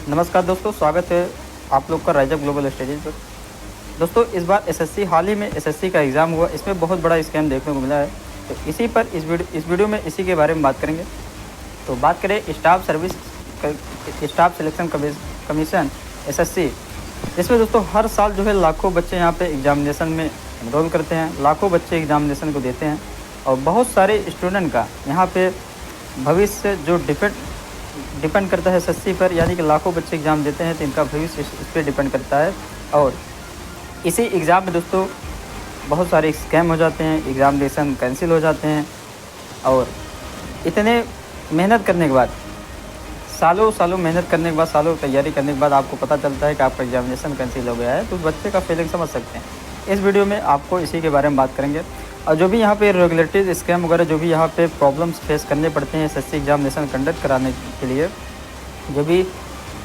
नमस्कार दोस्तों, स्वागत है आप लोग का राइज अप ग्लोबल स्टडीज़ पर। दोस्तों, इस बार एसएससी हाल ही में एसएससी का एग्ज़ाम हुआ, इसमें बहुत बड़ा स्कैम देखने को मिला है। तो इसी पर इस वीडियो में इसी के बारे में बात करेंगे। तो बात करें स्टाफ सिलेक्शन कमीशन एसएससी, इसमें दोस्तों हर साल जो है लाखों बच्चे यहाँ पे एग्ज़ामिनेशन में एनरोल करते हैं, लाखों बच्चे एग्ज़ामिनेशन को देते हैं और बहुत सारे स्टूडेंट का यहाँ पे भविष्य जो डिपेंड करता है एसएससी पर, यानी कि लाखों बच्चे एग्ज़ाम देते हैं तो इनका भविष्य इस पर डिपेंड करता है। और इसी एग्ज़ाम में दोस्तों बहुत सारे स्कैम हो जाते हैं, एग्ज़ामिनेशन कैंसिल हो जाते हैं और इतने मेहनत करने के बाद, सालों मेहनत करने के बाद, सालों तैयारी करने के बाद आपको पता चलता है कि आपका एग्ज़ामिनेशन कैंसिल हो गया है, तो बच्चे का फीलिंग समझ सकते हैं। इस वीडियो में आपको इसी के बारे में बात करेंगे और जो भी यहाँ पे रेगुलेटरी स्कैम वगैरह जो भी यहाँ पे प्रॉब्लम्स फेस करने पड़ते हैं एसएससी एग्ज़ामिनेशन कंडक्ट कराने के लिए, जो भी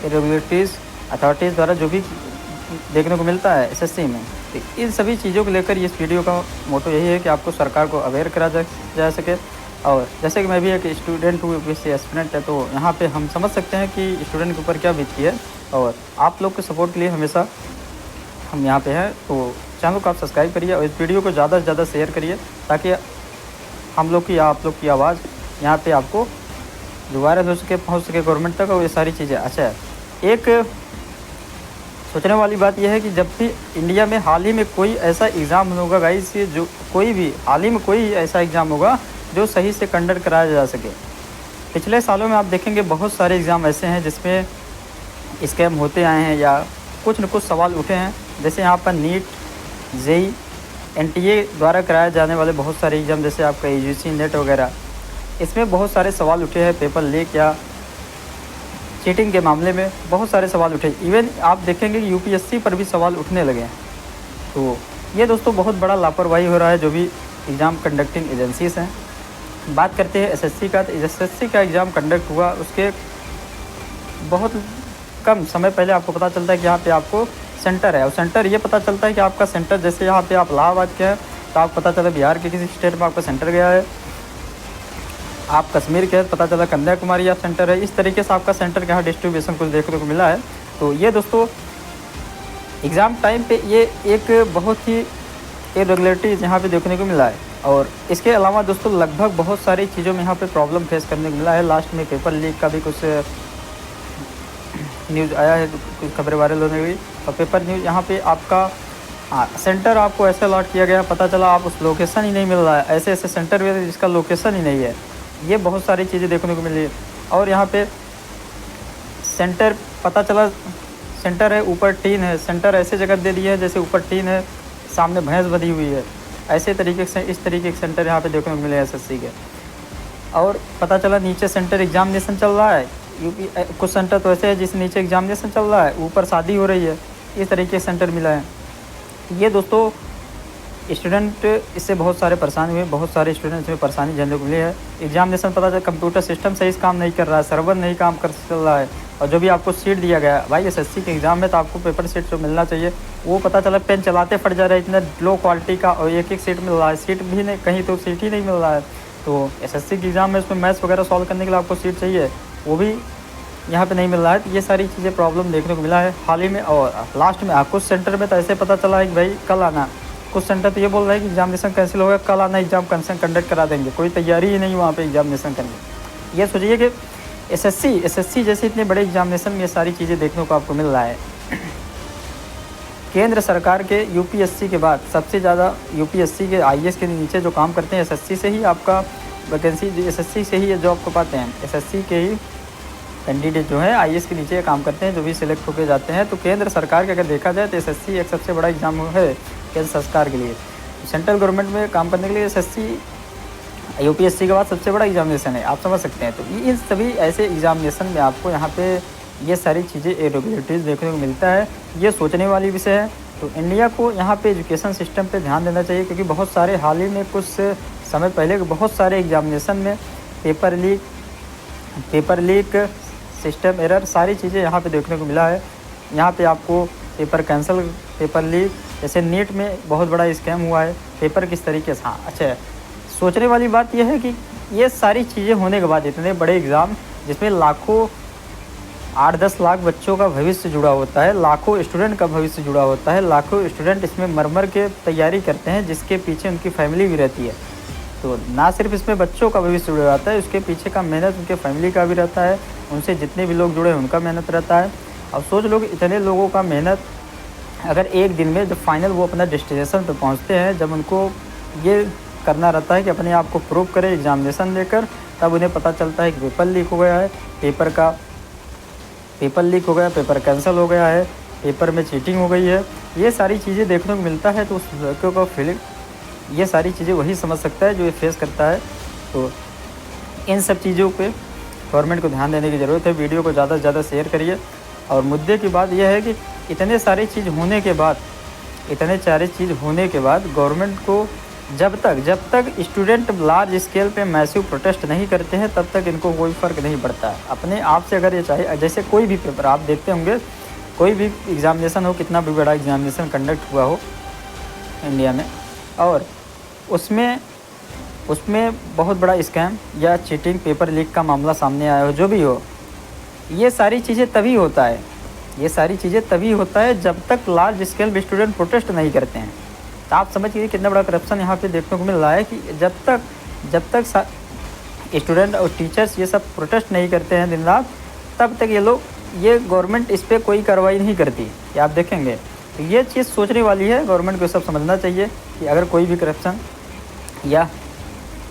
रेगुलेटरीज अथॉरिटीज़ द्वारा जो भी देखने को मिलता है एसएससी में, तो इन सभी चीज़ों को लेकर इस वीडियो का मोटो यही है कि आपको सरकार को अवेयर करा जा सके। और जैसे कि मैं भी एक स्टूडेंट हूँ, यूपीएससी एस्पिरेंट है, तो यहाँ पे हम समझ सकते हैं कि स्टूडेंट के ऊपर क्या बीतती है और आप लोग के सपोर्ट के लिए हमेशा हम यहाँ पे हैं। तो चैनल को आप सब्सक्राइब करिए और इस वीडियो को ज़्यादा से ज़्यादा शेयर करिए ताकि हम लोग की या आप लोग की आवाज़ यहाँ पे आपको जो वायरल हो सके, पहुँच सके गवर्नमेंट तक और ये सारी चीज़ें। अच्छा, एक सोचने वाली बात यह है कि जब भी इंडिया में हाल ही में कोई ऐसा एग्ज़ाम होगा गाइस, जो कोई भी हाल ही में कोई ऐसा एग्ज़ाम होगा जो सही से कंडक्ट कराया जा सके। पिछले सालों में आप देखेंगे बहुत सारे एग्ज़ाम ऐसे हैं जिसमें स्कैम होते आए हैं या कुछ न कुछ सवाल उठे हैं। जैसे यहाँ पर नीट, जेई, एनटीए द्वारा कराए जाने वाले बहुत सारे एग्ज़ाम, जैसे आपका यूजीसी नेट वगैरह, इसमें बहुत सारे सवाल उठे हैं। पेपर लीक या चीटिंग के मामले में बहुत सारे सवाल उठे। इवन आप देखेंगे कि यूपीएससी पर भी सवाल उठने लगे हैं। तो ये दोस्तों बहुत बड़ा लापरवाही हो रहा है जो भी एग्ज़ाम कंडक्टिंग एजेंसीज़ हैं। बात करते हैं एसएससी का, तो एसएससी का एग्ज़ाम कंडक्ट हुआ, उसके बहुत कम समय पहले आपको पता चलता है कि यहाँ पे आपको सेंटर है। और सेंटर ये पता चलता है कि आपका सेंटर, जैसे यहाँ पे आप इलाहाबाद के हैं तो आपको पता चला बिहार के किसी स्टेट में आपका सेंटर गया है, आप कश्मीर के हैं पता चला कन्याकुमारी आप सेंटर है। इस तरीके से आपका सेंटर का यहाँ डिस्ट्रीब्यूशन कुछ देखने को मिला है। तो ये दोस्तों एग्ज़ाम टाइम पे ये एक बहुत ही इरेगुलरिटीज़ यहाँ पे देखने को मिला है। और इसके अलावा दोस्तों लगभग बहुत सारी चीज़ों में यहाँ पे प्रॉब्लम फेस करने को मिला है। लास्ट में पेपर लीक का भी कुछ न्यूज़ आया है, कुछ खबरें वायरल होने गई। और पेपर न्यूज़ यहाँ पे आपका सेंटर आपको ऐसे अलॉट किया गया, पता चला आप उस लोकेशन ही नहीं मिल रहा है। ऐसे ऐसे सेंटर भी जिसका लोकेशन ही नहीं है। ये बहुत सारी चीज़ें देखने को मिली। और यहाँ पे सेंटर पता चला सेंटर है ऊपर टीन है, सेंटर ऐसे जगह दे दिया है जैसे ऊपर टीन है, सामने भैंस बंधी हुई है। ऐसे तरीके से इस तरीके के सेंटर यहाँ पे देखने को मिले एसएससी के। और पता चला नीचे सेंटर एग्ज़ामिनेशन चल रहा है, यूपी कुछ सेंटर तो ऐसे है जिस नीचे एग्ज़ामिनेशन चल रहा है, ऊपर शादी हो रही है, इस तरीके से सेंटर मिला है। ये दोस्तों स्टूडेंट इससे बहुत सारे परेशान हुए, बहुत सारे स्टूडेंट्स में परेशानी झेलने को मिली है। एग्ज़ामिनेशन पता चला कंप्यूटर सिस्टम सही से काम नहीं कर रहा है, सर्वर नहीं काम कर चल रहा है। और जो भी आपको सीट दिया गया है भाई एसएससी के एग्ज़ाम में, तो आपको पेपर सीट जो मिलना चाहिए वो पता चला पेन चलाते फट जा रहा है, इतना लो क्वालिटी का, और एक सीट मिल रहा है, सीट भी नहीं, कहीं तो सीट ही नहीं मिल रहा है। तो एसएससी के एग्ज़ाम में उसमें मैथ्स वगैरह सॉल्व करने के लिए आपको सीट चाहिए, वो भी यहाँ पे नहीं मिल रहा है। तो ये सारी चीज़ें प्रॉब्लम देखने को मिला है हाल ही में। और लास्ट में कुछ सेंटर में तो ऐसे पता चला है कि भाई कल आना, कुछ सेंटर तो ये बोल रहा है कि एग्ज़ामिनेशन कैंसिल हो गया, कल आना एग्ज़ाम कंडक्ट करा देंगे। कोई तैयारी ही नहीं वहाँ पे एग्ज़ामिनेशन करने। ये सोचिए कि एसएससी जैसे इतने बड़े एग्ज़ामिनेशन में ये सारी चीज़ें देखने को आपको मिल रहा है। केंद्र सरकार के यूपीएससी के बाद सबसे ज़्यादा यूपीएससी के आईएएस के नीचे जो काम करते हैं एसएससी से ही आपका वैकेंसी, एसएससी से ही जॉब को पाते हैं। एसएससी के ही कैंडिडेट जो है आईएएस के नीचे काम करते हैं, जो भी सिलेक्ट होकर जाते हैं। तो केंद्र सरकार के अगर देखा जाए तो एसएससी एक सबसे बड़ा एग्ज़ाम है केंद्र सरकार के लिए। सेंट्रल गवर्नमेंट में काम करने के लिए एसएससी यूपीएससी के बाद सबसे बड़ा एग्ज़ामिनेशन है, आप समझ सकते हैं। तो इन सभी ऐसे एग्ज़ामिनेशन में आपको यहाँ पे ये सारी चीज़ें इरेगुलरिटीज़ देखने को मिलता है। ये सोचने वाली विषय है। तो इंडिया को यहाँ पे एजुकेशन सिस्टम पे ध्यान देना चाहिए, क्योंकि बहुत सारे हाल ही में कुछ समय पहले बहुत सारे एग्ज़ामिनेशन में पेपर लीक, सिस्टम एरर, सारी चीज़ें यहाँ पे देखने को मिला है। यहाँ पे आपको पेपर कैंसिल, पेपर लीक, जैसे नीट में बहुत बड़ा स्कैम हुआ है, पेपर किस तरीके से। हाँ अच्छा, सोचने वाली बात यह है कि ये सारी चीज़ें होने के बाद इतने बड़े एग्ज़ाम जिसमें लाखों 8-10 लाख बच्चों का भविष्य जुड़ा होता है, लाखों स्टूडेंट का भविष्य जुड़ा होता है, लाखों स्टूडेंट इसमें मर के तैयारी करते हैं, जिसके पीछे उनकी फैमिली भी रहती है। तो ना सिर्फ इसमें बच्चों का भविष्य जुड़ा रहता है, उसके पीछे का मेहनत उनके फैमिली का भी रहता है, उनसे जितने भी लोग जुड़े हैं उनका मेहनत रहता है। अब सोच लो कि इतने लोगों का मेहनत अगर एक दिन में जब फाइनल वो अपना डेस्टिनेशन पे पहुंचते हैं, जब उनको ये करना रहता है कि अपने आप को प्रूव करें एग्ज़ामिनेशन देकर, तब उन्हें पता चलता है कि पेपर लीक हो गया है, पेपर लीक हो गया, पेपर कैंसिल हो गया है, पेपर में चीटिंग हो गई है। ये सारी चीज़ें देखने को मिलता है, तो उस लड़के का फीलिंग, ये सारी चीज़ें वही समझ सकता है जो ये फेस करता है। तो इन सब चीज़ों पे गवर्नमेंट को ध्यान देने की ज़रूरत है। वीडियो को ज़्यादा से ज़्यादा शेयर करिए। और मुद्दे की बात यह है कि इतने सारी चीज़ होने के बाद गवर्नमेंट को जब तक स्टूडेंट लार्ज स्केल पे मैसिव प्रोटेस्ट नहीं करते हैं, तब तक इनको कोई फ़र्क नहीं पड़ता है। अपने आप से अगर ये चाहे, जैसे कोई भी पेपर आप देखते होंगे, कोई भी एग्ज़ामिनेशन हो, कितना भी बड़ा एग्ज़ामिनेशन कंडक्ट हुआ हो इंडिया में, और उसमें बहुत बड़ा स्कैम या चीटिंग, पेपर लीक का मामला सामने आया हो, जो भी हो, ये सारी चीज़ें तभी होता है जब तक लार्ज स्केल पे स्टूडेंट प्रोटेस्ट नहीं करते हैं। तो आप समझिए कितना बड़ा करप्शन यहाँ पे देखने को मिल रहा है कि जब तक स्टूडेंट और टीचर्स ये सब प्रोटेस्ट नहीं करते हैं दिन रात, तब तक ये गवर्नमेंट इस पर कोई कार्रवाई नहीं करती। ये आप देखेंगे, तो ये चीज़ सोचने वाली है। गवर्नमेंट को सब समझना चाहिए कि अगर कोई भी करप्शन या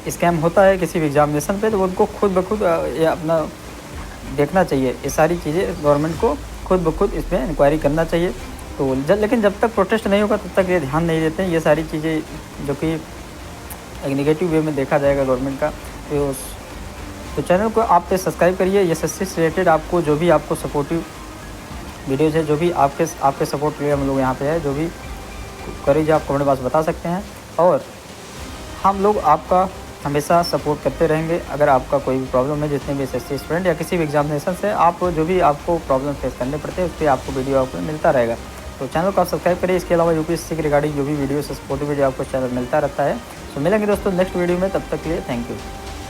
स्कैम होता है किसी भी एग्ज़ामिनेशन पे, तो उनको खुद ब खुद ये अपना देखना चाहिए। ये सारी चीज़ें गवर्नमेंट को खुद ब खुद इस पर इंक्वायरी करना चाहिए। तो लेकिन जब तक प्रोटेस्ट नहीं होगा, तब तक ये ध्यान नहीं देते हैं। ये सारी चीज़ें जो कि एक नेगेटिव वे में देखा जाएगा गवर्नमेंट का। तो चैनल को आप पे सब्सक्राइब करिए। एसएससी से रिलेटेड आपको जो भी आपको सपोर्टिव वीडियोज़ है, जो भी आपके सपोर्ट के लिए हम लोग यहाँ पे है, जो भी करें आप कमेंट बॉक्स बता सकते हैं, और हम लोग आपका हमेशा सपोर्ट करते रहेंगे। अगर आपका कोई भी प्रॉब्लम है, जितने भी एसएससी स्टूडेंट या किसी भी एग्जामिनेशन से आप जो भी आपको प्रॉब्लम फेस करने पड़ते हैं, उस पर आपको वीडियो आपको मिलता रहेगा। तो चैनल को आप सब्सक्राइब करिए। इसके अलावा यूपीएससी के रिगार्डिंग जो भी वीडियो सपोर्टिव वीडियो आपको चैनल मिलता रहता है। तो मिलेंगे दोस्तों नेक्स्ट वीडियो में, तब तक के लिए थैंक यू।